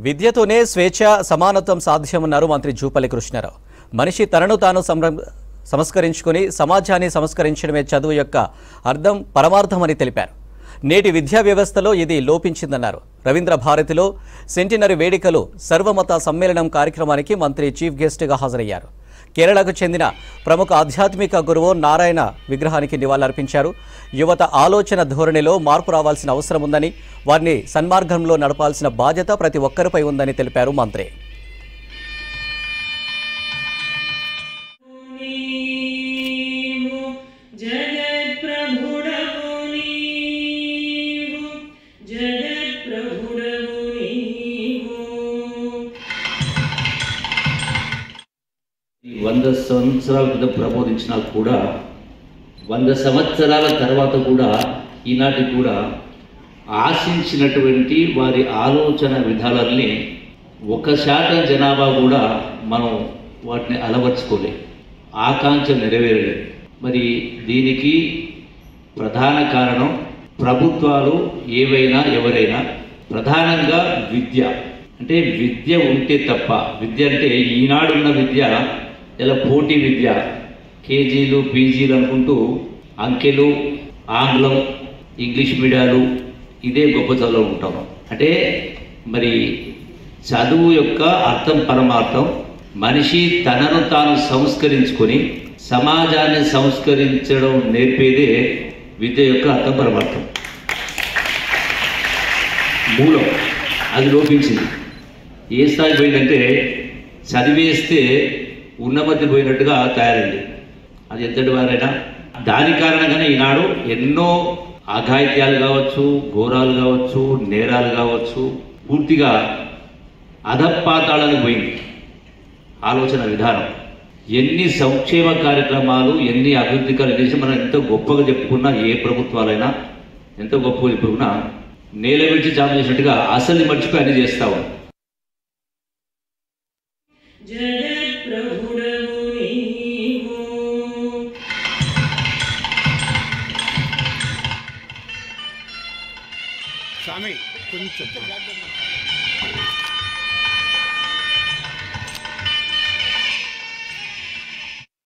విద్యతోనే స్వేచ్ఛ సమానత్వం సాధ్యమన్నారు మంత్రి జూపల్లి కృష్ణారావు. మనిషి తనను తాను సంస్కరించుకుని సమాజాన్ని సంస్కరించడమే చదువు యొక్క అర్థం పరమార్థమని తెలిపారు. నేటి విద్యా వ్యవస్థలో ఇది లోపించిందన్నారు. రవీంద్ర భారతిలో సెంటినరీ వేడుకలు సర్వమత సమ్మేళనం కార్యక్రమానికి మంత్రి చీఫ్ గెస్ట్గా హాజరయ్యారు. కేరళకు చెందిన ప్రముఖ ఆధ్యాత్మిక గురువు నారాయణ విగ్రహానికి నివాళులర్పించారు. యువత ఆలోచన ధోరణిలో మార్పు రావాల్సిన అవసరం ఉందని, వారిని సన్మార్గంలో నడపాల్సిన బాధ్యత ప్రతి ఒక్కరిపై ఉందని తెలిపారు మంత్రి. వంద సంవత్సరాల క్రితం ప్రబోధించినా కూడా 100 సంవత్సరాల తర్వాత కూడా ఈనాటికి కూడా ఆశించినటువంటి వారి ఆలోచన విధానాల్ని 1% జనాభా కూడా మనం వాటిని అలవర్చుకోలేదు, ఆకాంక్ష నెరవేరలేదు. మరి దీనికి ప్రధాన కారణం ప్రభుత్వాలు ఏవైనా ఎవరైనా ప్రధానంగా విద్య. అంటే విద్య ఉంటే తప్ప, విద్య అంటే ఈనాడున్న విద్య ఇలా పోటీ విద్య, కేజీలు పీజీలు అనుకుంటూ అంకెలు, ఆంగ్లం, ఇంగ్లీష్ మీడియాలు ఇదే గొప్ప చదువు ఉంటాం. అంటే మరి చదువు యొక్క అర్థం పరమార్థం మనిషి తనను తాను సంస్కరించుకొని సమాజాన్ని సంస్కరించడం నేర్పేదే విద్య యొక్క అర్థం పరమార్థం, మూలం. అది లోపించింది. ఏ స్థాయి పోయిందంటే చదివేస్తే ఉన్నమతి పోయినట్టుగా తయారైంది. అది ఎంతటి వారైనా దాని కారణంగానే ఈనాడు ఎన్నో అఘాయిత్యాలు కావచ్చు, ఘోరాలు కావచ్చు, నేరాలు కావచ్చు, పూర్తిగా అధపాతాళానికి పోయింది ఆలోచన విధానం. ఎన్ని సంక్షేమ కార్యక్రమాలు, ఎన్ని అభివృద్ధి కార్యక్రమాలు మనం ఎంత గొప్పగా చెప్పుకున్నా, ఏ ప్రభుత్వాలైనా ఎంత గొప్పగా చెప్పుకున్నా నేల విడిచి జామ చేసినట్టుగా అసలు మర్చిపోయి అన్ని చేస్తావు. స్వామి కొంచెం